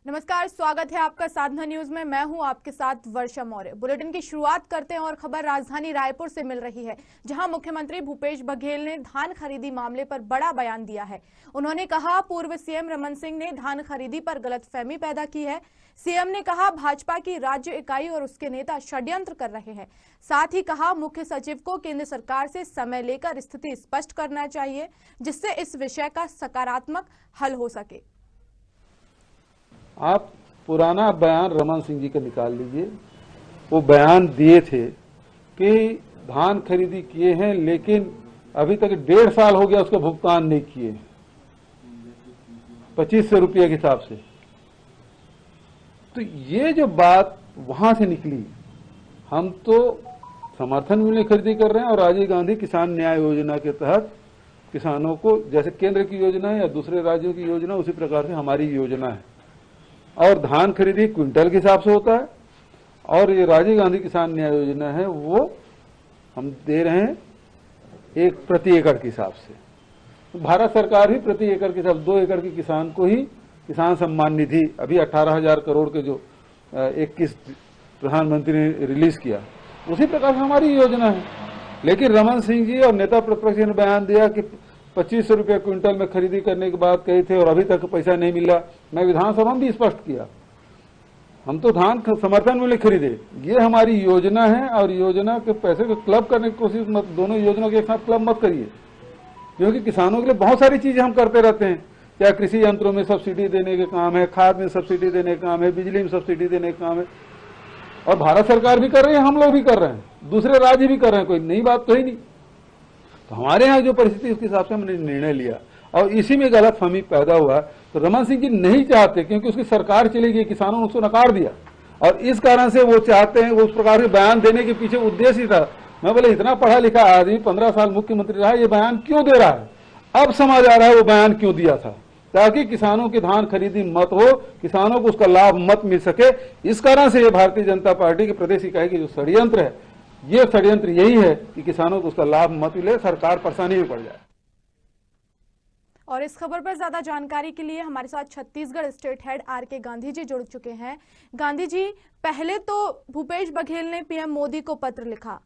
नमस्कार, स्वागत है आपका साधना न्यूज में। मैं हूं आपके साथ वर्षा मौर्य। बुलेटिन की शुरुआत करते हैं और खबर राजधानी रायपुर से मिल रही है, जहां मुख्यमंत्री भूपेश बघेल ने धान खरीदी मामले पर बड़ा बयान दिया है। उन्होंने कहा, पूर्व सीएम रमन सिंह ने धान खरीदी पर गलतफहमी पैदा की है। सीएम ने कहा, भाजपा की राज्य इकाई और उसके नेता षड्यंत्र कर रहे हैं। साथ ही कहा, मुख्य सचिव को केंद्र सरकार से समय लेकर स्थिति स्पष्ट करना चाहिए, जिससे इस विषय का सकारात्मक हल हो सके। आप पुराना बयान रमन सिंह जी का निकाल लीजिए। वो बयान दिए थे कि धान खरीदी किए हैं, लेकिन अभी तक 1.5 साल हो गया उसका भुगतान नहीं किए, 2500 रुपये के हिसाब से। तो ये जो बात वहां से निकली, हम तो समर्थन मूल्य खरीदी कर रहे हैं और राजीव गांधी किसान न्याय योजना के तहत किसानों को, जैसे केंद्र की योजना है या दूसरे राज्यों की योजना, उसी प्रकार से हमारी योजना है। और धान खरीदी क्विंटल के हिसाब से होता है, और ये राजीव गांधी किसान न्याय योजना है, वो हम दे रहे हैं एक प्रति एकड़ के हिसाब से। तो भारत सरकार ही प्रति एकड़ के हिसाब 2 एकड़ के किसान को ही किसान सम्मान निधि अभी 18,000 करोड़ के जो 21 प्रधानमंत्री ने रिलीज किया, उसी प्रकार से हमारी योजना है। लेकिन रमन सिंह जी और नेता प्रतिपक्ष ने बयान दिया कि 2500 रुपये क्विंटल में खरीदी करने की बात कही थे और अभी तक पैसा नहीं मिला। मैं विधानसभा में भी स्पष्ट किया, हम तो धान समर्थन मूल्य खरीदे, ये हमारी योजना है और योजना के पैसे को क्लब करने की कोशिश मत, दोनों योजनाओं के एक साथ क्लब मत करिए, क्योंकि किसानों के लिए बहुत सारी चीजें हम करते रहते हैं। क्या कृषि यंत्रों में सब्सिडी देने के काम है, खाद में सब्सिडी देने का काम है, बिजली में सब्सिडी देने का काम है, और भारत सरकार भी कर रही है, हम लोग भी कर रहे हैं, दूसरे राज्य भी कर रहे हैं, कोई नई बात तो ही नहीं। तो हमारे यहाँ जो परिस्थिति उसके हिसाब से हमने निर्णय लिया और इसी में गलतफहमी पैदा हुआ। तो रमन सिंह जी नहीं चाहते, क्योंकि उसकी सरकार चली गई, किसानों ने उसको नकार दिया, और इस कारण से वो चाहते हैं, वो उस प्रकार के बयान देने के पीछे उद्देश्य ही था। मैं बोले, इतना पढ़ा लिखा आदमी 15 साल मुख्यमंत्री रहा, ये बयान क्यों दे रहा है? अब समझ आ रहा है वो बयान क्यों दिया था, ताकि किसानों की धान खरीदी मत हो, किसानों को उसका लाभ मत मिल सके। इस कारण से ये भारतीय जनता पार्टी की प्रदेश इकाई की जो षड्यंत्र है, ये षड्यंत्र यही है कि किसानों को उसका लाभ मत मिले, सरकार परेशानी में पड़ जाए। और इस खबर पर ज्यादा जानकारी के लिए हमारे साथ Chhattisgarh state head R K. Gandhi ji जुड़ चुके हैं। गांधी जी, पहले तो भूपेश बघेल ने पीएम मोदी को पत्र लिखा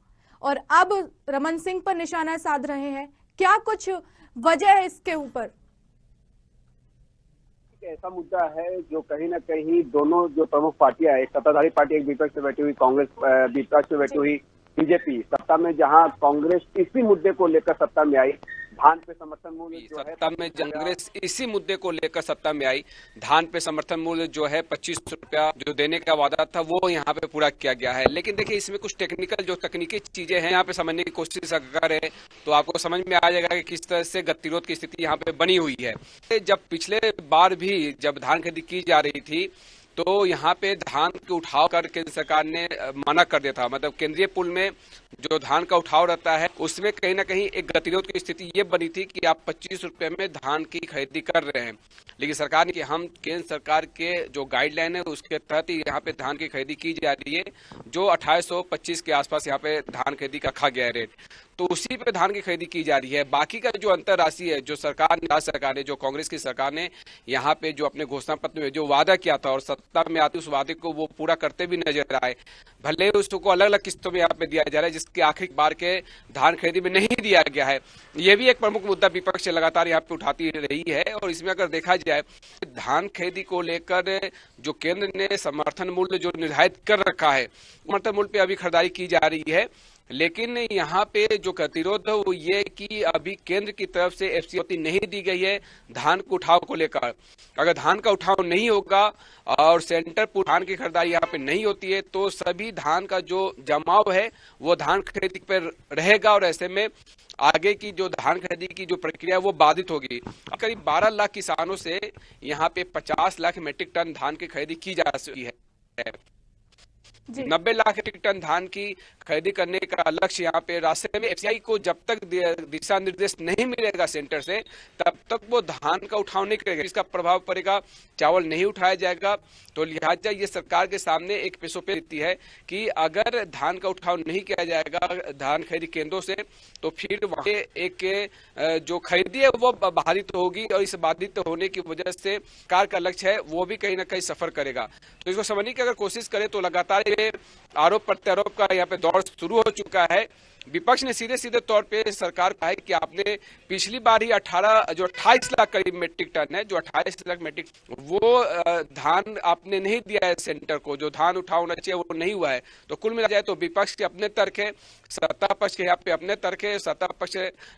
और अब रमन सिंह पर निशाना साध रहे हैं, क्या कुछ वजह है इसके ऊपर? ऐसा मुद्दा है जो कहीं ना कहीं दोनों जो प्रमुख पार्टियां है, सत्ताधारी पार्टी एक विपक्ष में बैठी हुई कांग्रेस, विपक्ष में बैठी हुई बीजेपी, सत्ता में जहां कांग्रेस इसी मुद्दे को लेकर सत्ता में आई, धान पे समर्थन मूल्य जो है, सत्ता में कांग्रेस इसी मुद्दे को लेकर सत्ता में आई, धान पे समर्थन मूल्य जो है 2500 रुपया जो देने का वादा था वो यहाँ पे पूरा किया गया है। लेकिन देखिए, इसमें कुछ टेक्निकल जो तकनीकी चीजें हैं यहाँ पे समझने की कोशिश अगर है तो आपको समझ में आ जाएगा कि किस तरह से गतिरोध की स्थिति यहाँ पे बनी हुई है। जब पिछले बार भी जब धान खरीदी की जा रही थी तो यहाँ पे धान के उठाव कर केंद्र सरकार ने मना कर दिया था। मतलब केंद्रीय पुल में जो धान का उठाव रहता है उसमें कहीं ना कहीं एक गतिरोध की स्थिति ये बनी थी कि आप 25 रुपए में धान की खरीदी कर रहे हैं, लेकिन सरकार ने कि हम केंद्र सरकार के जो गाइडलाइन है उसके तहत ही यहाँ पे धान की खरीदी की जा रही है, जो 2825 के आसपास यहाँ पे धान खरीदी का रखा गया है रेट, तो उसी पे धान की खरीदी की जा रही है। बाकी का जो अंतरराशि है, जो राज्य सरकार ने, जो कांग्रेस की सरकार ने यहाँ पे जो अपने घोषणा पत्र में जो वादा किया था और सत्ता में आते उस वादे को वो पूरा करते भी नजर आए, भले उसको अलग अलग किस्तों में यहाँ पे दिया जा रहा है, जिसके आखिरी बार के धान खरीदी में नहीं दिया गया है। ये भी एक प्रमुख मुद्दा विपक्ष लगातार यहाँ पे उठाती रही है। और इसमें अगर देखा जाए धान खरीदी को लेकर जो केंद्र ने समर्थन मूल्य जो निर्धारित कर रखा है, समर्थन मूल्य पे अभी खरीदारी की जा रही है, लेकिन यहाँ पे जो गतिरोध है वो ये कि अभी केंद्र की तरफ से एफसीआई नहीं दी गई है धान के उठाव को लेकर। अगर धान का उठाव नहीं होगा और सेंटर पर धान की खरीदारी यहाँ पे नहीं होती है तो सभी धान का जो जमाव है वो धान खरीदी पर रहेगा, और ऐसे में आगे की जो धान खरीदी की जो प्रक्रिया है वो बाधित होगी। करीब 12 लाख किसानों से यहाँ पे 50 लाख मीट्रिक टन धान की खरीदी की जा चुकी है। 90 लाख मीट्रिक टन धान की खरीदी करने का लक्ष्य यहाँ पे रास्ते में एफसीआई को जब तक दिशा निर्देश नहीं मिलेगा सेंटर से तब तक वो धान का उठाव नहीं करेगा, इसका प्रभाव पड़ेगा, चावल नहीं उठाया जाएगा। तो लिहाजा ये सरकार के सामने एक पेशोपेश स्थिति है कि अगर धान का उठाव नहीं किया जाएगा धान खरीदी केंद्रों से तो फिर वहाँ एक जो खरीदी है वो बाधित होगी और इस बाधित होने की वजह से सरकार का लक्ष्य है वो भी कहीं ना कहीं सफर करेगा। तो इसको समझने की अगर कोशिश करें तो लगातार ये आरोप प्रत्यारोप का यहाँ पे दौर शुरू हो चुका है। विपक्ष ने सीधे सीधे तौर पे सरकार कहा है कि आपने पिछली बार ही 28 लाख करीब मेट्रिक टन है, जो 28 लाख मेट्रिक वो धान आपने नहीं दिया है सेंटर को, जो धान उठाव होना चाहिए वो नहीं हुआ है। तो कुल मिला जाए तो विपक्ष के अपने तर्क है, सत्ता पक्ष के यहाँ पे अपने तर्क है, सत्ता पक्ष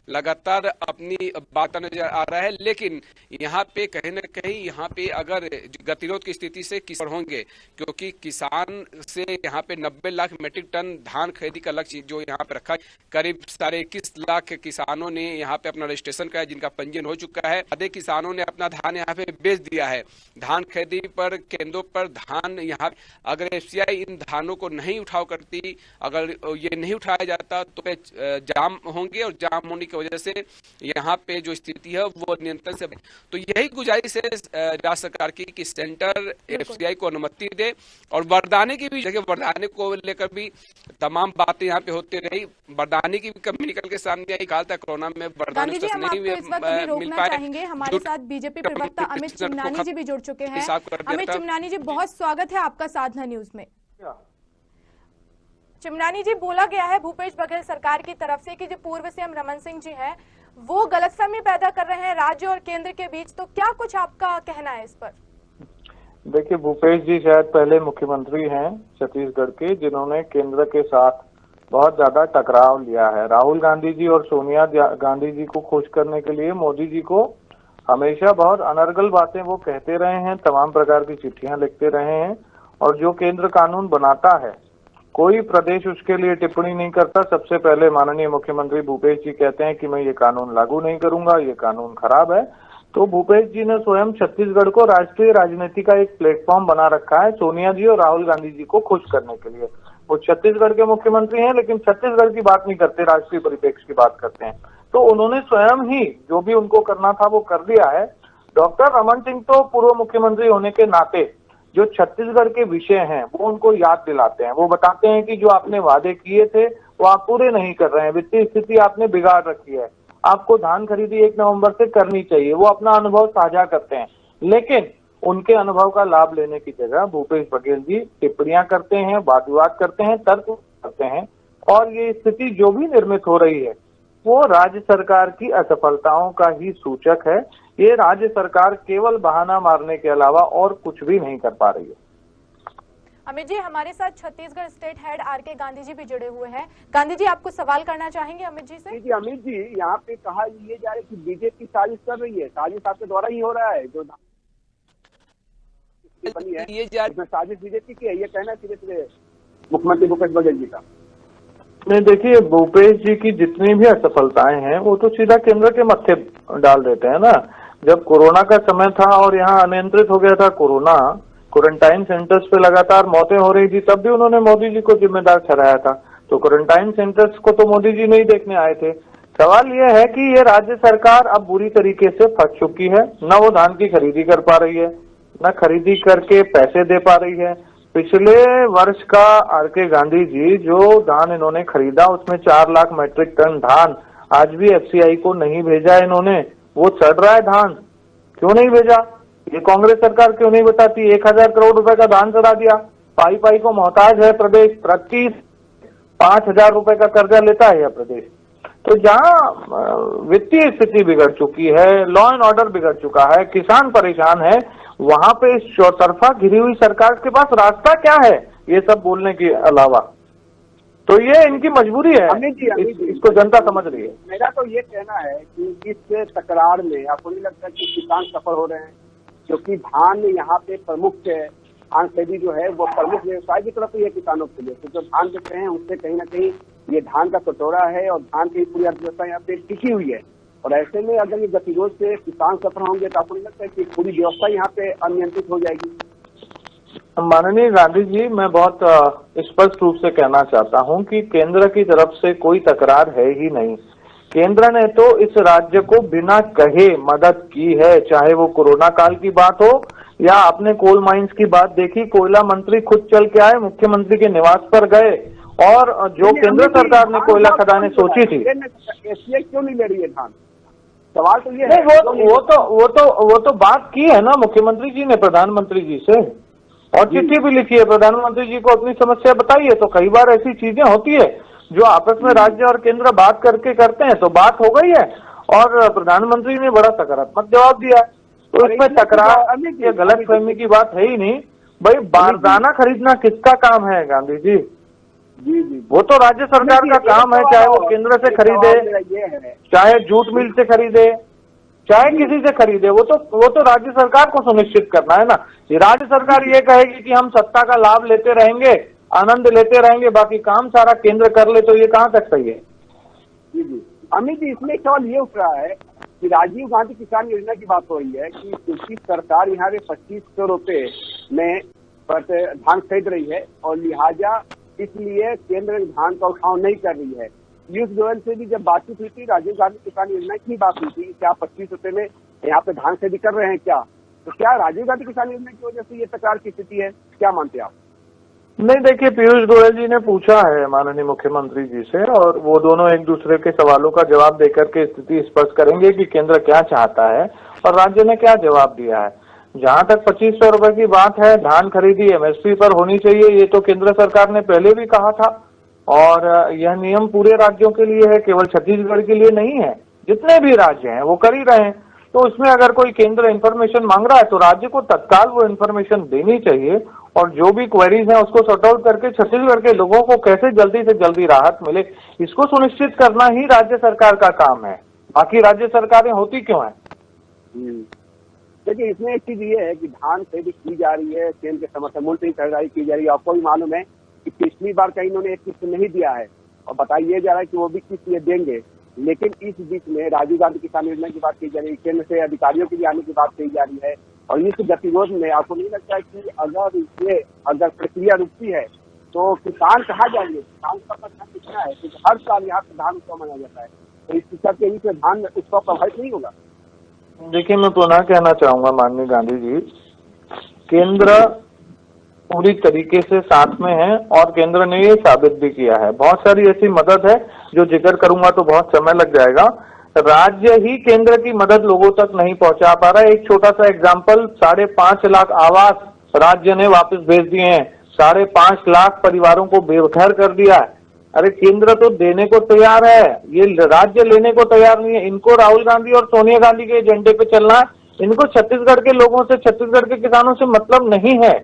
लगातार अपनी बात नजर आ रहा है। लेकिन यहाँ पे कहीं ना कहीं यहाँ पे अगर गतिरोध की स्थिति से किसान होंगे, क्योंकि किसान से यहाँ पे 90 लाख मेट्रिक टन धान खरीदी का लक्ष्य जो यहाँ पे रखा, करीब 21.5 लाख किसानों ने यहाँ पे अपना रजिस्ट्रेशन कराया, जिनका पंजीयन हो चुका है। आधे किसानों ने अपना धान यहाँ पे बेच दिया है। धान खरीदी पर केंद्रों पर धान यहाँ अगर एफसीआई इन धानों को नहीं उठाव करती, अगर ये नहीं उठाया जाता तो जाम होंगे और जाम होने की वजह से यहाँ पे जो स्थिति है वो नियंत्रण से। तो यही गुजारिश है राज्य सरकार की कि सेंटर एफसीआई को अनुमति दे और बरदाने की भी जगह, बरदाने को लेकर भी तमाम बातें यहाँ पे होती रही, बरदाने की भी कमी निकल के सामने आई। कहा था कोरोना में बरदाने गांधी जी, हम आपको इस वक्त भी रोकना चाहेंगे। हमारे साथ बीजेपी प्रवक्ता अमित चिमनानी जी भी जुड़ चुके हैं। अमित चिमनानी जी, बहुत स्वागत है आपका साधना न्यूज में। चिमनानी जी, बोला गया है भूपेश बघेल सरकार की तरफ से कि जो पूर्व सीएम रमन सिंह जी हैं वो गलतफहमी पैदा कर रहे हैं राज्य और केंद्र के बीच, तो क्या कुछ आपका कहना है इस पर? देखिए, भूपेश जी शायद पहले मुख्यमंत्री हैं छत्तीसगढ़ के जिन्होंने केंद्र के साथ बहुत ज्यादा टकराव लिया है। राहुल गांधी जी और सोनिया गांधी जी को खुश करने के लिए मोदी जी को हमेशा बहुत अनर्गल बातें वो कहते रहे हैं, तमाम प्रकार की चिट्ठियां लिखते रहे हैं। और जो केंद्र कानून बनाता है कोई प्रदेश उसके लिए टिप्पणी नहीं करता। सबसे पहले माननीय मुख्यमंत्री भूपेश जी कहते हैं कि मैं ये कानून लागू नहीं करूंगा, ये कानून खराब है। तो भूपेश जी ने स्वयं छत्तीसगढ़ को राष्ट्रीय राजनीति का एक प्लेटफॉर्म बना रखा है सोनिया जी और राहुल गांधी जी को खुश करने के लिए। वो छत्तीसगढ़ के मुख्यमंत्री हैं लेकिन छत्तीसगढ़ की बात नहीं करते, राष्ट्रीय परिप्रेक्ष्य की बात करते हैं। तो उन्होंने स्वयं ही जो भी उनको करना था वो कर दिया है। डॉक्टर रमन सिंह तो पूर्व मुख्यमंत्री होने के नाते जो छत्तीसगढ़ के विषय हैं वो उनको याद दिलाते हैं। वो बताते हैं कि जो आपने वादे किए थे वो आप पूरे नहीं कर रहे हैं, वित्तीय स्थिति आपने बिगाड़ रखी है, आपको धान खरीदी 1 नवंबर से करनी चाहिए। वो अपना अनुभव साझा करते हैं, लेकिन उनके अनुभव का लाभ लेने की जगह भूपेश बघेल जी टिप्पणियां करते हैं, वाद विवाद करते हैं, तर्क करते हैं। और ये स्थिति जो भी निर्मित हो रही है वो राज्य सरकार की असफलताओं का ही सूचक है। ये राज्य सरकार केवल बहाना मारने के अलावा और कुछ भी नहीं कर पा रही है। अमित जी, हमारे साथ Chhattisgarh state head R K. Gandhi ji भी जुड़े हुए हैं। गांधी जी, आपको सवाल करना चाहेंगे अमित जी से? जी अमित जी, यहाँ पे कहा ये जा रहा है कि बीजेपी साजिश कर रही है, साजिश आपके द्वारा ही हो रहा है, जो बनी है इसमें साजिश बीजेपी की है, ये कहना सीधे सीधे मुख्यमंत्री भूपेश बघेल जी का। नहीं, देखिए, भूपेश जी की जितनी भी असफलताएं हैं वो तो सीधा केंद्र के मत्थे डाल देते हैं ना। जब कोरोना का समय था और यहाँ अनियंत्रित हो गया था कोरोना, क्वारंटाइन सेंटर्स पे लगातार मौतें हो रही थी, तब भी उन्होंने मोदी जी को जिम्मेदार ठहराया था। तो क्वारंटाइन सेंटर्स को तो मोदी जी नहीं देखने आए थे। सवाल यह है कि ये राज्य सरकार अब बुरी तरीके से फंस चुकी है। न वो धान की खरीदी कर पा रही है, न खरीदी करके पैसे दे पा रही है। पिछले वर्ष का आर.के. गांधी जी जो धान इन्होंने खरीदा उसमें 4 लाख मैट्रिक टन धान आज भी एफसीआई को नहीं भेजा इन्होंने। वो चढ़ रहा है धान, क्यों नहीं भेजा? ये कांग्रेस सरकार क्यों नहीं बताती? 1000 करोड़ रुपए का धान चढ़ा दिया। पाई पाई को मोहताज है प्रदेश, प्रति 5000 रुपए का कर्जा लेता है यह प्रदेश। तो जहां वित्तीय स्थिति बिगड़ चुकी है, लॉ एंड ऑर्डर बिगड़ चुका है, किसान परेशान है, वहां पे इस चौतरफा घिरी हुई सरकार के पास रास्ता क्या है ये सब बोलने के अलावा? तो ये इनकी मजबूरी है। इसको जनता समझ रही है। मेरा तो ये कहना है कि इस तकरार में आपको नहीं लगता कि किसान सफल हो रहे हैं, क्योंकि धान यहाँ पे प्रमुख है, धान खरीदी जो है वो प्रमुख व्यवसाय की तरफ ही है किसानों के लिए। तो जो धान देते हैं उससे कहीं ना कहीं ये धान का कटोरा है और धान की पूरी अर्थव्यवस्था यहाँ पे टिकी हुई है। और ऐसे में अगर ये गतिरोध से किसान सफल होंगे तो आपको नहीं लगता है कि पूरी व्यवस्था यहाँ पे अनियंत्रित हो जाएगी? माननीय गांधी जी, मैं बहुत स्पष्ट रूप से कहना चाहता हूं कि केंद्र की तरफ से कोई तकरार है ही नहीं। केंद्र ने तो इस राज्य को बिना कहे मदद की है, चाहे वो कोरोना काल की बात हो या आपने कोल माइंस की बात देखी। कोयला मंत्री खुद चल के आए, मुख्यमंत्री के निवास पर गए, और जो केंद्र सरकार ने कोयला खदानें सोची थी, एससीआई क्यों नहीं ले रही है धान? सवाल तो ये नहीं, है। वो तो बात की है ना मुख्यमंत्री जी ने प्रधानमंत्री जी से, और चिट्ठी भी लिखी है, प्रधानमंत्री जी को अपनी समस्या बताई है। तो कई बार ऐसी चीजें होती है जो आपस में राज्य और केंद्र बात करके करते हैं, तो बात हो गई है और प्रधानमंत्री ने बड़ा सकारात्मक जवाब दिया। तो इसमें तकरार या गलत फहमी की बात है ही नहीं। भाई, बारदाना खरीदना किसका काम है गांधी जी? जी जी, वो तो राज्य सरकार का काम है, चाहे वो केंद्र से खरीदे, चाहे जूट मिल से खरीदे, चाहे किसी से खरीदे, वो तो राज्य सरकार को सुनिश्चित करना है ना। ये राज्य सरकार ये कहेगी कि हम सत्ता का लाभ लेते रहेंगे, आनंद लेते रहेंगे, बाकी काम सारा केंद्र कर ले, तो ये कहाँ तक सही है? जी जी, अमित जी, इसमें सवाल ये उठ रहा है कि राजीव गांधी किसान योजना की बात हो रही है कि क्योंकि सरकार यहाँ पे 2500 रुपए में धान खरीद रही है और लिहाजा इसलिए केंद्र धान का उठाव नहीं कर रही है। पीयूष गोयल से भी जब बातचीत हुई थी, राजीव गांधी किसान योजना की बात हुई थी, क्या 25 रुपए में यहाँ पे धान खरीदी कर रहे हैं क्या? तो क्या राजीव गांधी किसान योजना की वजह से ये तकरार की स्थिति है? क्या मानते हैं आप? नहीं, देखिए, पीयूष गोयल जी ने पूछा है माननीय मुख्यमंत्री जी से, और वो दोनों एक दूसरे के सवालों का जवाब देकर के स्थिति स्पष्ट करेंगे कि केंद्र क्या चाहता है और राज्य ने क्या जवाब दिया है। जहां तक 2500 रुपए की बात है, धान खरीदी एमएसपी पर होनी चाहिए, ये तो केंद्र सरकार ने पहले भी कहा था, और यह नियम पूरे राज्यों के लिए है, केवल छत्तीसगढ़ के लिए नहीं है। जितने भी राज्य हैं वो कर ही रहे हैं। तो इसमें अगर कोई केंद्र इन्फॉर्मेशन मांग रहा है तो राज्य को तत्काल वो इन्फॉर्मेशन देनी चाहिए, और जो भी क्वेरीज हैं उसको सॉर्ट आउट करके छत्तीसगढ़ के लोगों को कैसे जल्दी से जल्दी राहत मिले, इसको सुनिश्चित करना ही राज्य सरकार का काम है। बाकी राज्य सरकारें होती क्यों है? देखिए, इसमें एक चीज ये है कि धान खरीदी की जा रही है, केंद्र के समर्थन मूल्य की खरीदारी की जा रही है। आपको भी मालूम है कि पिछली बार कहीं इन्होंने एक किस्त नहीं दिया है और बताया जा रहा है कि वो भी किस्त ये देंगे, लेकिन इस बीच में राजीव गांधी किसान योजना की बात की जा रही है, केंद्र से अधिकारियों के लिए आने की बात कही जा रही है, और इस गतिरोध में आपको नहीं लगता है कि अगर प्रक्रिया रुकती है तो किसान कहाँ जाएंगे? किसान का नुकसान कितना है? क्योंकि हर साल यहाँ से धान उत्सव मनाया जाता है, तो इस सब के धान उत्सव प्रभावित नहीं होगा। देखिए, मैं पुनः कहना चाहूंगा माननीय गांधी जी, केंद्र पूरी तरीके से साथ में है और केंद्र ने ये साबित भी किया है। बहुत सारी ऐसी मदद है जो जिक्र करूंगा तो बहुत समय लग जाएगा। राज्य ही केंद्र की मदद लोगों तक नहीं पहुंचा पा रहा है। एक छोटा सा एग्जांपल, 5.5 लाख आवास राज्य ने वापस भेज दिए हैं, 5.5 लाख परिवारों को बेघर कर दिया है। अरे, केंद्र तो देने को तैयार है, ये राज्य लेने को तैयार नहीं है। इनको राहुल गांधी और सोनिया गांधी के एजेंडे पे चलना है, इनको छत्तीसगढ़ के लोगों से, छत्तीसगढ़ के किसानों से मतलब नहीं है।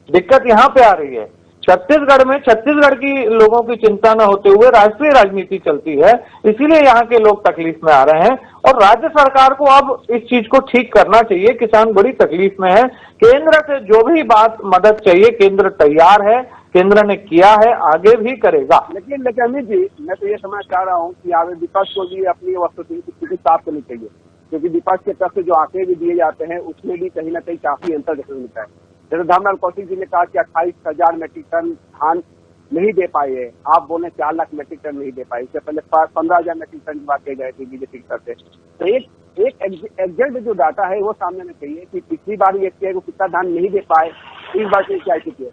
दिक्कत यहाँ पे आ रही है, छत्तीसगढ़ में छत्तीसगढ़ की लोगों की चिंता न होते हुए राष्ट्रीय राजनीति चलती है, इसीलिए यहाँ के लोग तकलीफ में आ रहे हैं। और राज्य सरकार को अब इस चीज को ठीक करना चाहिए। किसान बड़ी तकलीफ में है, केंद्र से जो भी बात मदद चाहिए केंद्र तैयार है, केंद्र ने किया है, आगे भी करेगा। लेकिन अमित जी, मैं तो ये समझ चाह रहा हूँ कि आगे विपक्ष को भी अपनी वस्तुस्थिति साफ करनी चाहिए, क्योंकि विपक्ष के तरफ से जो आंकड़े भी दिए जाते हैं उसमें भी कहीं ना कहीं काफी अंतर देखने को मिलता है। जैसे धर्मलाल कौशिक जी ने कहा कि 28,000 मेट्रिक टन धान नहीं दे पाए है, आप बोले 4 लाख मेट्रिक टन नहीं दे पाए। इससे पहले 15,000 मेट्रिक टन की बात कही गई थी बीजेपी की तरफ से। तो एक एग्जैक्ट जो डाटा है वो सामने आना चाहिए कि पिछली बार ये कितना धान नहीं दे पाए, इस बार से क्या स्थिति है।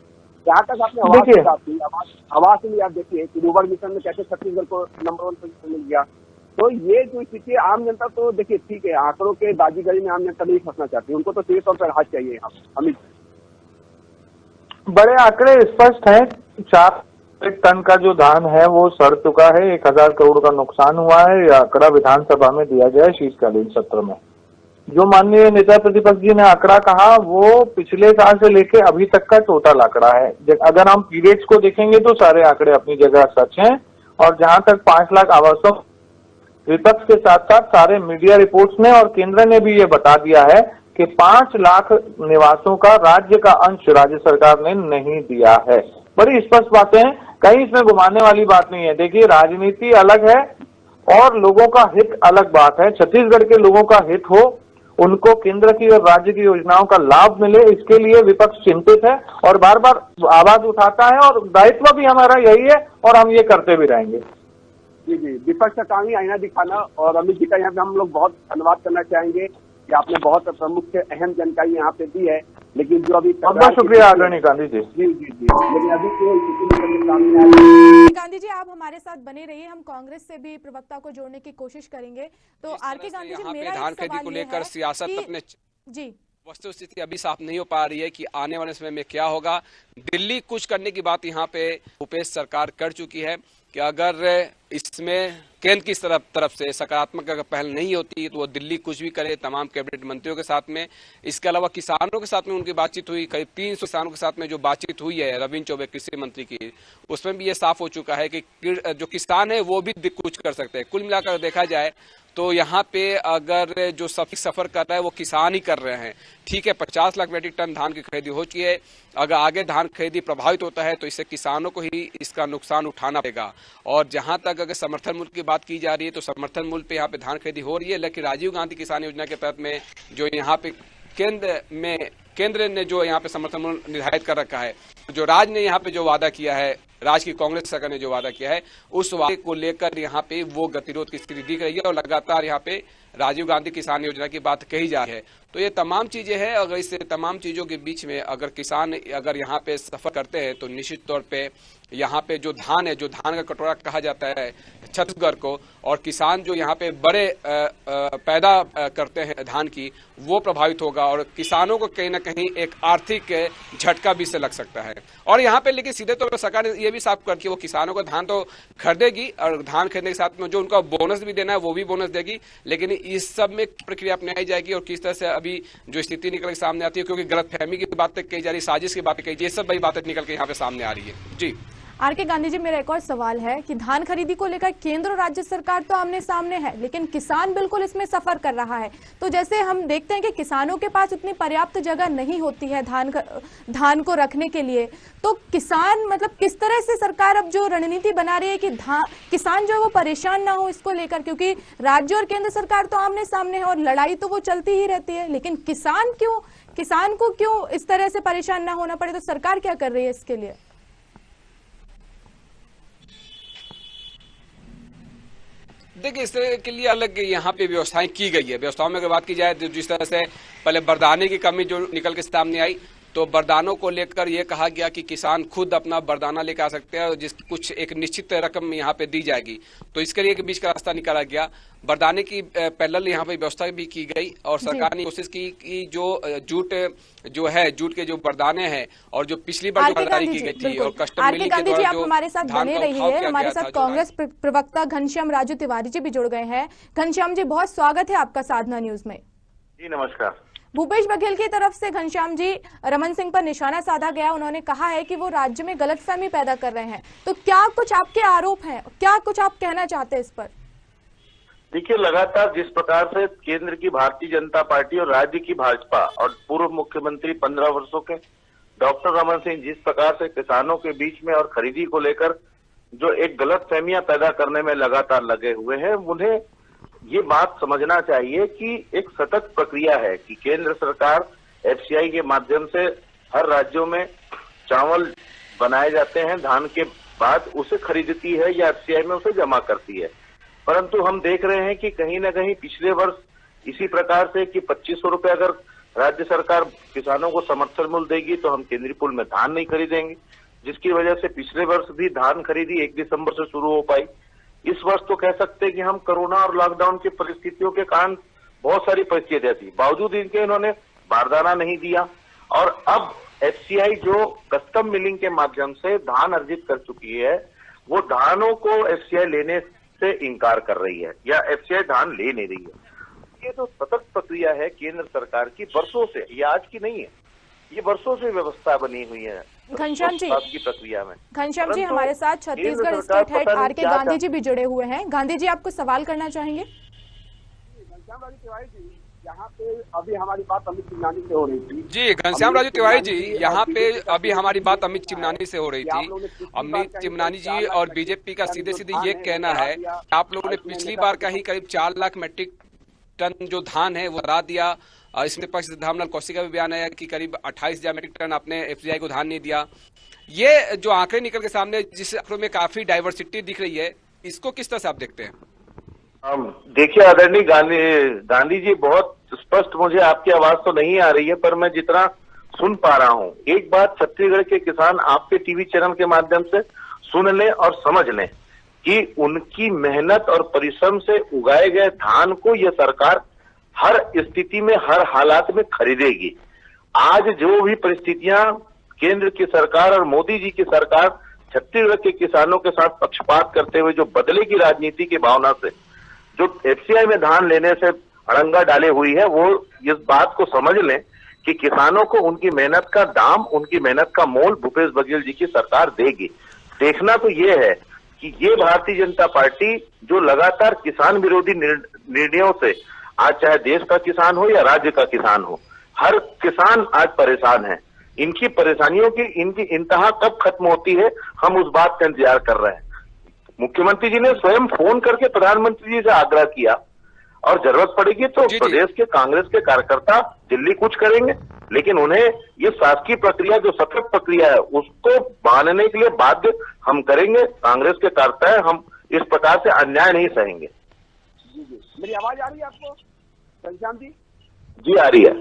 जहाँ तक आपने आवास की बात की, आवास के लिए आप देखिए कि रूरल मिशन में कैसे छत्तीसगढ़ को नंबर 1 पोजीशन मिल गया। तो ये जो स्थिति आम जनता, तो देखिए ठीक है, आंकड़ों के बाजीगरी में आम जनता नहीं फंसना चाहती, उनको तो सीधे तौर पर राहत चाहिए। यहाँ अमित, बड़े आंकड़े स्पष्ट हैं। 4 टन का जो धान है वो सड़ चुका है, 1000 करोड़ का नुकसान हुआ है। यह आंकड़ा विधानसभा में दिया गया है शीतकालीन सत्र में। जो माननीय नेता प्रतिपक्ष जी ने आंकड़ा कहा वो पिछले साल से लेके अभी तक का टोटल आंकड़ा है। अगर हम पीरियड्स को देखेंगे तो सारे आंकड़े अपनी जगह सच हैं। और जहां तक 5 लाख आवासों, विपक्ष के साथ साथ सारे मीडिया रिपोर्ट्स ने और केंद्र ने भी ये बता दिया है कि 5 लाख निवासों का राज्य का अंश राज्य सरकार ने नहीं दिया है। बड़ी स्पष्ट बातें हैं, कहीं इसमें घुमाने वाली बात नहीं है। देखिए, राजनीति अलग है और लोगों का हित अलग बात है। छत्तीसगढ़ के लोगों का हित हो उनको केंद्र की और राज्य की योजनाओं का लाभ मिले, इसके लिए विपक्ष चिंतित है और बार बार आवाज उठाता है और दायित्व भी हमारा यही है और हम ये करते भी रहेंगे। जी जी, विपक्ष का काम ही आईना दिखाना, और अमित जी का यहाँ पे हम लोग बहुत धन्यवाद करना चाहेंगे कि आपने बहुत प्रमुख अहम जानकारी यहाँ पे दी है। लेकिन जो अभी बहुत शुक्रिया आदरणीय गांधी जी। जी जी जी, लेकिन अभी तो गांधी जी आप हमारे साथ बने रहिए, हम कांग्रेस से भी प्रवक्ता को जोड़ने की कोशिश करेंगे। तो आरके गांधी जी, मेरा धान खरीदी को लेकर सियासत अपने जी वस्तु स्थिति अभी साफ नहीं हो पा रही है कि आने वाले समय में क्या होगा। दिल्ली कुछ करने की बात यहाँ पे भूपेश सरकार कर चुकी है कि अगर इसमें केंद्र की तरफ से सकारात्मक अगर पहल नहीं होती तो वो दिल्ली कुछ भी करे तमाम कैबिनेट मंत्रियों के साथ में। इसके अलावा किसानों के साथ में उनकी बातचीत हुई, करीब 300 किसानों के साथ में जो बातचीत हुई है रविंद्र चौबे कृषि मंत्री की, उसमें भी ये साफ हो चुका है कि जो किसान है वो भी कुछ कर सकते हैं। कुल मिलाकर देखा जाए तो यहाँ पे अगर जो सफर कर रहा है वो किसान ही कर रहे हैं। ठीक है, 50 लाख मीट्रिक टन धान की खरीदी हो चुकी है। अगर आगे धान खरीदी प्रभावित होता है तो इससे किसानों को ही इसका नुकसान उठाना पड़ेगा। और जहां तक अगर समर्थन मूल्य की बात की जा रही है तो समर्थन मूल्य पे यहाँ पे धान खरीदी हो रही है, लेकिन राजीव गांधी किसान योजना के तहत में जो यहाँ पे केंद्र ने जो यहाँ पे समर्थन मूल्य निर्धारित कर रखा है, जो राज्य ने यहाँ पे जो वादा किया है, राज्य की कांग्रेस सरकार ने जो वादा किया है, उस वादे को लेकर यहाँ पे वो गतिरोध की स्थिति दिख रही है और लगातार यहाँ पे राजीव गांधी किसान योजना की बात कही जा रही है। तो ये तमाम चीजें हैं। अगर इस तमाम चीजों के बीच में अगर किसान अगर यहाँ पे सफर करते हैं तो निश्चित तौर पे यहाँ पे जो धान है, जो धान का कटोरा कहा जाता है छत्तीसगढ़ को, और किसान जो यहाँ पे बड़े पैदा करते हैं धान की, वो प्रभावित होगा और किसानों को कहीं ना कहीं एक आर्थिक झटका भी से लग सकता है। और यहाँ पे लेकिन सीधे तौर पर सरकार ने ये भी साफ कर कि वो किसानों को धान तो खरीदेगी और धान खरीदने के साथ में जो उनका बोनस भी देना है वो भी बोनस देगी, लेकिन इस सब में प्रक्रिया अपनाई जाएगी और किस तरह से अभी जो स्थिति निकल के सामने आती है, क्योंकि गलतफहमी की बातें कही जा रही, साजिश की बातें कही, ये सब बड़ी बातें निकल के यहाँ पे सामने आ रही है। जी आरके गांधी जी, मेरा एक और सवाल है कि धान खरीदी को लेकर केंद्र और राज्य सरकार तो आमने सामने है, लेकिन किसान बिल्कुल इसमें सफर कर रहा है। तो जैसे हम देखते हैं कि किसानों के पास उतनी पर्याप्त जगह नहीं होती है धान को रखने के लिए, तो किसान मतलब किस तरह से सरकार अब जो रणनीति बना रही है कि किसान जो है वो परेशान ना हो इसको लेकर, क्योंकि राज्य और केंद्र सरकार तो आमने सामने है और लड़ाई तो वो चलती ही रहती है, लेकिन किसान को क्यों इस तरह से परेशान ना होना पड़े, तो सरकार क्या कर रही है इसके लिए? देखिए, इस तरह के लिए अलग यहाँ पे व्यवस्थाएं की गई है। व्यवस्थाओं में अगर बात की जाए तो जिस तरह से पहले बरदाने की कमी जो निकल के सामने आई, तो बरदानों को लेकर यह कहा गया कि किसान खुद अपना बरदाना लेकर आ सकते हैं और जिसकी कुछ एक निश्चित रकम यहाँ पे दी जाएगी। तो इसके लिए एक बीच का रास्ता निकाला गया, बरदाने की पैरेलल यहाँ पे व्यवस्था भी की गई और सरकार ने कोशिश की कि जो जूट के जो बरदाने हैं और जो पिछली बार जो बरदारी की गई थी और कस्टम मिलिंग के द्वारा जो हमारे साथ बने रहिए। हमारे साथ कांग्रेस प्रवक्ता घनश्याम राजू तिवारी जी भी जुड़ गए हैं। घनश्याम जी, बहुत स्वागत है आपका साधना न्यूज में। जी नमस्कार। भूपेश बघेल की तरफ से घनश्याम जी रमन सिंह पर निशाना साधा गया। उन्होंने कहा है कि वो राज्य में गलतफहमी पैदा कर रहे हैं। तो क्या कुछ आपके आरोप हैं, क्या कुछ आप कहना चाहते हैं इस पर? देखिए, लगातार जिस प्रकार से केंद्र की भारतीय जनता पार्टी और राज्य की भाजपा और पूर्व मुख्यमंत्री 15 वर्षों के डॉक्टर रमन सिंह जिस प्रकार से किसानों के बीच में और खरीदी को लेकर जो एक गलतफहमियां पैदा करने में लगातार लगे हुए हैं, उन्हें ये बात समझना चाहिए कि एक सतत प्रक्रिया है कि केंद्र सरकार एफसीआई के माध्यम से हर राज्यों में चावल बनाए जाते हैं, धान के बाद उसे खरीदती है या एफसीआई में उसे जमा करती है। परंतु हम देख रहे हैं कि कहीं ना कहीं पिछले वर्ष इसी प्रकार से कि 2500 रुपए अगर राज्य सरकार किसानों को समर्थन मूल्य देगी तो हम केंद्रीय पूल में धान नहीं खरीदेंगे, जिसकी वजह से पिछले वर्ष भी धान खरीदी 1 दिसंबर से शुरू हो पाई। इस वर्ष तो कह सकते हैं कि हम कोरोना और लॉकडाउन की परिस्थितियों के कारण बहुत सारी परिस्थितियां थी, बावजूद इनके इन्होंने बारदाना नहीं दिया और अब एफसीआई जो कस्टम मिलिंग के माध्यम से धान अर्जित कर चुकी है, वो धानों को एफसीआई लेने से इनकार कर रही है या एफसीआई धान ले नहीं रही है। ये तो सतत प्रक्रिया है केंद्र सरकार की, वर्षों से, ये आज की नहीं है, ये वर्षों से व्यवस्था बनी हुई है घनश्याम जी की प्रक्रिया में। घनश्याम जी, हमारे साथ Chhattisgarh state head R K Gandhi ji भी जुड़े हुए हैं। गांधी जी, आपको सवाल करना चाहेंगे? घनश्याम राजू तिवारी जी, यहाँ पे अभी हमारी बात अमित चिमनानी से हो रही थी। जी घनश्याम राजू तिवारी जी, यहाँ पे अभी हमारी बात अमित चिमनानी से हो रही थी। अमित चिमनानी जी और बीजेपी का सीधे सीधे ये कहना है, आप लोगों ने पिछली बार का ही करीब 4 लाख मीट्रिक टन जो धान है वो हरा दिया। इसमें पक्ष से धर्मलाल कौशिक का भी बयान आया कि करीब 28,000 मीट्रिक टन आपने एफसीआई को धान नहीं दिया। ये जो आंकड़े निकल के सामने, जिस आंकड़ों में काफी डाइवर्सिटी दिख रही है, इसको किस तरह से आप देखते हैं? देखिए आदरणीय गांधी जी, बहुत स्पष्ट मुझे आपकी आवाज तो नहीं आ रही है, पर मैं जितना सुन पा रहा हूं, एक बात छत्तीसगढ़ के किसान आपके टीवी चैनल के माध्यम से सुन लें और समझ लें कि उनकी मेहनत और परिश्रम से उगाए गए धान को यह सरकार हर स्थिति में, हर हालात में खरीदेगी। आज जो भी परिस्थितियां केंद्र की सरकार और मोदी जी की सरकार छत्तीसगढ़ के किसानों के साथ पक्षपात करते हुए जो बदले की राजनीति की भावना से जो एफसीआई में धान लेने से अड़ंगा डाले हुई है, वो इस बात को समझ लें कि किसानों को उनकी मेहनत का दाम, उनकी मेहनत का मोल भूपेश बघेल जी की सरकार देगी। देखना तो ये है कि ये भारतीय जनता पार्टी जो लगातार किसान विरोधी निर्णयों से, आज चाहे देश का किसान हो या राज्य का किसान हो, हर किसान आज परेशान है। इनकी परेशानियों की इनकी इंतहा कब खत्म होती है, हम उस बात का इंतजार कर रहे हैं। मुख्यमंत्री जी ने स्वयं फोन करके प्रधानमंत्री जी से आग्रह किया और जरूरत पड़ेगी तो प्रदेश के कांग्रेस के कार्यकर्ता दिल्ली कुछ करेंगे, लेकिन उन्हें ये शासकीय प्रक्रिया, जो सतत प्रक्रिया है, उसको मानने के लिए बाध्य हम करेंगे। कांग्रेस के कार्यकर्ता है, हम इस प्रकार से अन्याय नहीं सहेंगे। जी, मेरी आवाज आ रही है आपको घनश्याम जी? जी आ रही है।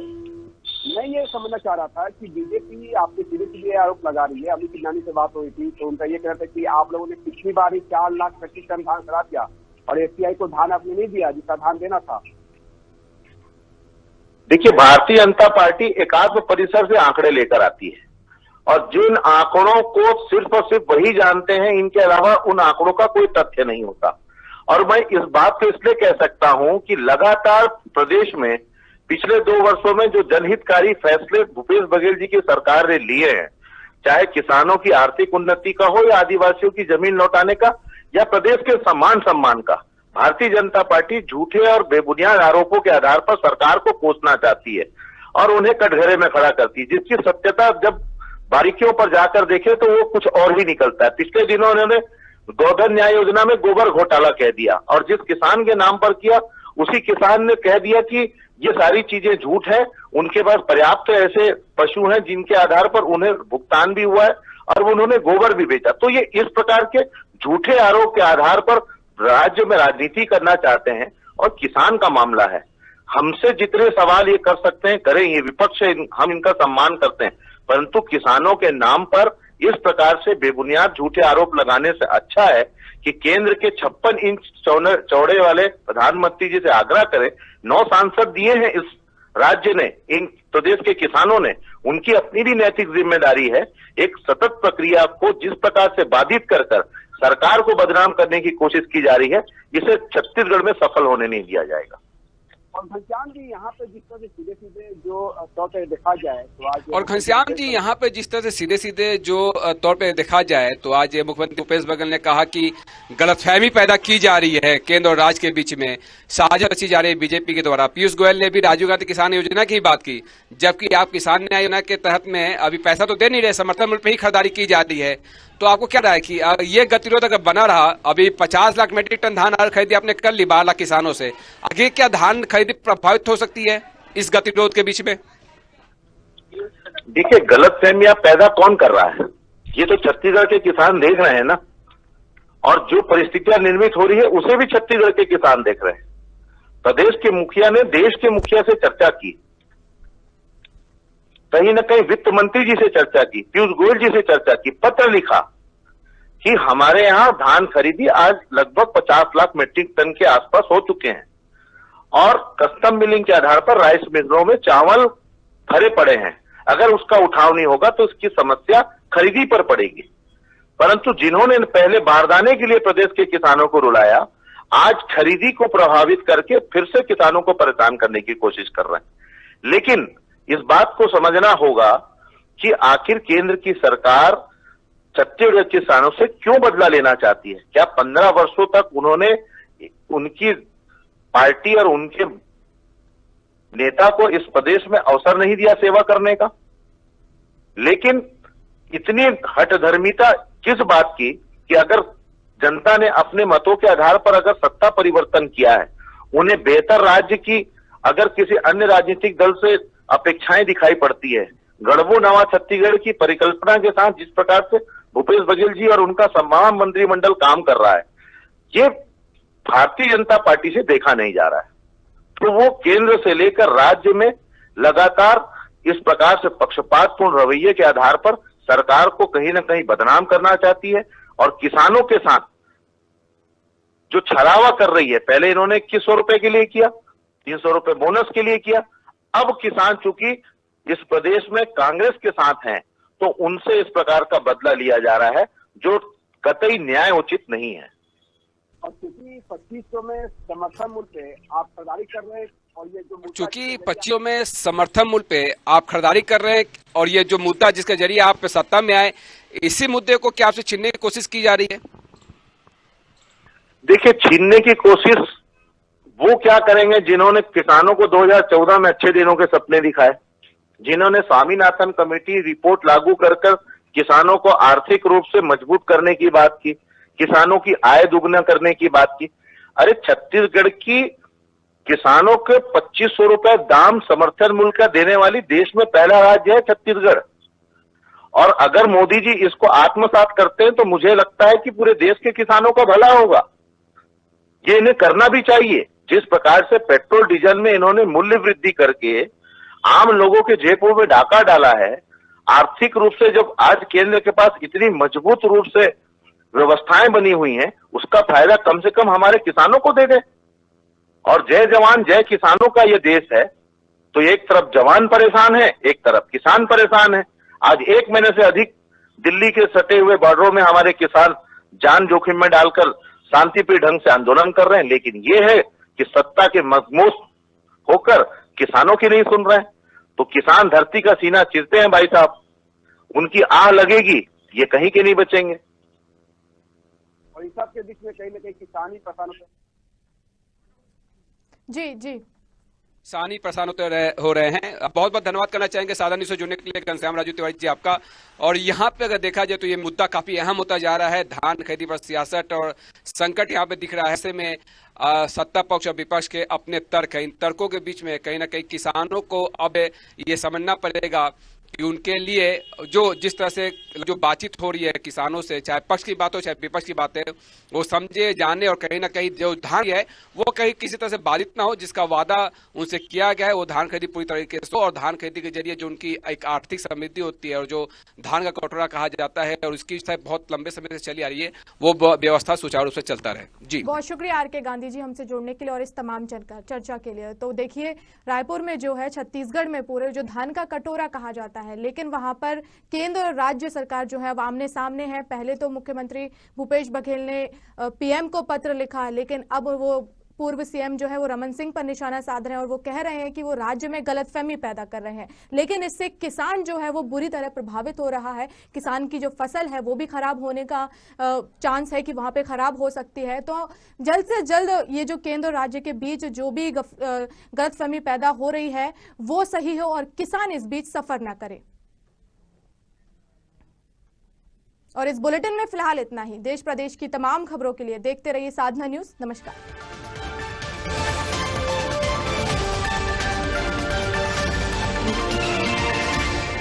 मैं ये समझना चाह रहा था कि बीजेपी आपके सीधे सीधे आरोप लगा रही है। अभी किसानी से बात हुई थी तो उनका ये कहना था कि आप लोगों ने पिछली बार ही 4 लाख मीट्रिक टन धान खराब किया और एफसीआई को धान आपने नहीं दिया जिसका धान देना था। देखिए, भारतीय जनता पार्टी एकात्म परिसर से आंकड़े लेकर आती है और जिन आंकड़ों को सिर्फ और सिर्फ वही जानते हैं, इनके अलावा उन आंकड़ों का कोई तथ्य नहीं होता। और मैं इस बात को इसलिए कह सकता हूं कि लगातार प्रदेश में पिछले 2 वर्षों में जो जनहितकारी फैसले भूपेश बघेल जी की सरकार ने लिए हैं, चाहे किसानों की आर्थिक उन्नति का हो या आदिवासियों की जमीन लौटाने का या प्रदेश के सम्मान का, भारतीय जनता पार्टी झूठे और बेबुनियाद आरोपों के आधार पर सरकार को कोसना चाहती है और उन्हें कटघरे में खड़ा करती है, जिसकी सत्यता जब बारीकियों पर जाकर देखे तो वो कुछ और ही निकलता है। पिछले दिनों उन्होंने गोधन न्याय योजना में गोबर घोटाला कह दिया और जिस किसान के नाम पर किया, उसी किसान ने कह दिया कि ये सारी चीजें झूठ है, उनके पास पर्याप्त ऐसे पशु हैं जिनके आधार पर उन्हें भुगतान भी हुआ है और उन्होंने गोबर भी बेचा। तो ये इस प्रकार के झूठे आरोप के आधार पर राज्य में राजनीति करना चाहते हैं और किसान का मामला है। हमसे जितने सवाल ये कर सकते हैं करें, ये विपक्ष है, हम इनका सम्मान करते हैं, परंतु किसानों के नाम पर इस प्रकार से बेबुनियाद झूठे आरोप लगाने से अच्छा है कि केंद्र के 56 इंच चौड़े वाले प्रधानमंत्री जी से आग्रह करें। 9 सांसद दिए हैं इस राज्य ने, इन प्रदेश के किसानों ने, उनकी अपनी भी नैतिक जिम्मेदारी है। एक सतत प्रक्रिया को जिस प्रकार से बाधित कर सरकार को बदनाम करने की कोशिश की जा रही है, इसे छत्तीसगढ़ में सफल होने नहीं दिया जाएगा। और घनश्याम जी यहाँ पे जिस तरह से सीधे सीधे जो तौर पे देखा जाए तो आज, और घनश्याम जी यहाँ पे जिस तरह से सीधे सीधे जो तौर पे देखा जाए तो आज मुख्यमंत्री भूपेश बघेल ने कहा कि गलतफहमी पैदा की जा रही है केंद्र और राज्य के बीच में, साझा रची जा रही है बीजेपी के द्वारा। पीयूष गोयल ने भी राजीव गांधी किसान योजना की बात की, जबकि आप किसान न्याय योजना के तहत में अभी पैसा तो दे नहीं रहे, समर्थन मूल्य पे ही खरीदारी की जा रही है। तो आपको क्या राय कि ये गतिरोध अगर बना रहा, अभी 50 लाख मीट्रिक टन धान खरीदी आपने कर ली 12 लाख किसानों से, आगे क्या धान खरीदी प्रभावित हो सकती है इस गतिरोध के बीच में? देखिए, गलतफहमियां पैदा कौन कर रहा है, ये तो छत्तीसगढ़ के किसान देख रहे हैं ना, और जो परिस्थितियां निर्मित हो रही है उसे भी छत्तीसगढ़ के किसान देख रहे हैं। प्रदेश के मुखिया ने देश के मुखिया से चर्चा की, कहीं न कहीं वित्त मंत्री जी से चर्चा की, पीयूष गोयल जी से चर्चा की, पत्र लिखा कि हमारे यहां धान खरीदी आज लगभग 50 लाख मीट्रिक टन के आसपास हो चुके हैं और कस्टम मिलिंग के आधार पर राइस मिलों में चावल भरे पड़े हैं। अगर उसका उठाव नहीं होगा तो इसकी समस्या खरीदी पर पड़ेगी। परंतु जिन्होंने पहले बारदाने के लिए प्रदेश के किसानों को रुलाया, आज खरीदी को प्रभावित करके फिर से किसानों को परेशान करने की कोशिश कर रहे हैं। लेकिन इस बात को समझना होगा कि आखिर केंद्र की सरकार छत्तीसगढ़ किसानों से क्यों बदला लेना चाहती है। क्या 15 वर्षों तक उन्होंने उनकी पार्टी और उनके नेता को इस प्रदेश में अवसर नहीं दिया सेवा करने का? लेकिन इतनी हठधर्मिता किस बात की कि अगर जनता ने अपने मतों के आधार पर अगर सत्ता परिवर्तन किया है, उन्हें बेहतर राज्य की अगर किसी अन्य राजनीतिक दल से अपेक्षाएं दिखाई पड़ती है, गढ़बो नवा छत्तीसगढ़ की परिकल्पना के साथ जिस प्रकार से भूपेश बघेल जी और उनका सम्मान मंत्रिमंडल काम कर रहा है, ये भारतीय जनता पार्टी से देखा नहीं जा रहा है। तो वो केंद्र से लेकर राज्य में लगातार इस प्रकार से पक्षपातपूर्ण रवैये के आधार पर सरकार को कहीं ना कहीं बदनाम करना चाहती है और किसानों के साथ जो छलावा कर रही है। पहले इन्होंने 2100 रुपए के लिए किया, 300 रुपए बोनस के लिए किया। अब किसान चूंकि इस प्रदेश में कांग्रेस के साथ हैं, तो उनसे इस प्रकार का बदला लिया जा रहा है, जो कतई न्याय उचित नहीं है। और चूंकि 2500 में समर्थन मूल्य पे आप खरीदारी कर रहे हैं और ये जो चूंकि 2500 में समर्थन मूल्य पे आप खरीदारी कर रहे हैं और ये जो मुद्दा जिसके जरिए आप सत्ता में आए, इसी मुद्दे को क्या आपसे छीनने की कोशिश की जा रही है? देखिए, छीनने की कोशिश वो क्या करेंगे जिन्होंने किसानों को 2014 में अच्छे दिनों के सपने दिखाए, जिन्होंने स्वामीनाथन कमेटी रिपोर्ट लागू कर किसानों को आर्थिक रूप से मजबूत करने की बात की, किसानों की आय दुगना करने की बात की। अरे छत्तीसगढ़ की किसानों के 2500 रुपए दाम समर्थन मूल्य का देने वाली देश में पहला राज्य है छत्तीसगढ़। और अगर मोदी जी इसको आत्मसात करते हैं तो मुझे लगता है कि पूरे देश के किसानों का भला होगा। ये इन्हें करना भी चाहिए। जिस प्रकार से पेट्रोल डीजल में इन्होंने मूल्य वृद्धि करके आम लोगों के जेबों में डाका डाला है, आर्थिक रूप से जब आज केंद्र के पास इतनी मजबूत रूप से व्यवस्थाएं बनी हुई हैं, उसका फायदा कम से कम हमारे किसानों को दे दे। और जय जवान जय किसानों का ये देश है, तो एक तरफ जवान परेशान है, एक तरफ किसान परेशान है। आज 1 महीने से अधिक दिल्ली के सटे हुए बॉर्डरों में हमारे किसान जान जोखिम में डालकर शांतिप्रिय ढंग से आंदोलन कर रहे हैं, लेकिन ये है कि सत्ता के मखमूस होकर किसानों की नहीं सुन रहे हैं। तो किसान धरती का सीना चीरते हैं भाई साहब, उनकी आह लगेगी, ये कहीं के नहीं बचेंगे। और इस सब के बीच में कहीं ना कहीं किसान ही परेशान होते हैं। जी जी, किसान ही परेशान हो रहे हैं। बहुत बहुत धन्यवाद करना चाहेंगे साधा न्यूज़ से जुड़ने के लिए घनश्याम राजू तिवारी जी आपका। और यहाँ पे अगर देखा जाए तो ये मुद्दा काफी अहम होता जा रहा है। धान खरीदी पर सियासत और संकट यहाँ पे दिख रहा है। ऐसे में सत्ता पक्ष और विपक्ष के अपने तर्क हैं, इन तर्कों के बीच में कहीं ना कहीं किसानों को अब ये समझना पड़ेगा कि उनके लिए जो जिस तरह से जो बातचीत हो रही है किसानों से, चाहे पक्ष की बात हो चाहे विपक्ष की बात है, वो समझे जाने और कहीं ना कहीं जो धान है वो कहीं किसी तरह से बाधित ना हो। जिसका वादा उनसे किया गया है वो धान खरीदी पूरी तरीके से, और धान खरीदी के जरिए जो उनकी एक आर्थिक समृद्धि होती है और जो धान का कटोरा कहा जाता है और उसकी बहुत लंबे समय से चली आ रही है, वो व्यवस्था सुचारू रूप से चलता रहे। जी बहुत शुक्रिया आर के गांधी जी हमसे जुड़ने के लिए और इस तमाम चर्चा के लिए। तो देखिए, रायपुर में जो है छत्तीसगढ़ में पूरे जो धान का कटोरा कहा जाता है, लेकिन वहां पर केंद्र और राज्य सरकार जो है वो आमने सामने है। पहले तो मुख्यमंत्री भूपेश बघेल ने पीएम को पत्र लिखा, लेकिन अब वो पूर्व सीएम जो है वो रमन सिंह पर निशाना साध रहे हैं और वो कह रहे हैं कि वो राज्य में गलतफहमी पैदा कर रहे हैं। लेकिन इससे किसान जो है वो बुरी तरह प्रभावित हो रहा है। किसान की जो फसल है वो भी खराब होने का चांस है कि वहां पे खराब हो सकती है। तो जल्द से जल्द ये जो केंद्र और राज्य के बीच जो भी गलतफहमी पैदा हो रही है वो सही हो और किसान इस बीच सफर ना करे। और इस बुलेटिन में फिलहाल इतना ही। देश प्रदेश की तमाम खबरों के लिए देखते रहिए साधना न्यूज। नमस्कार।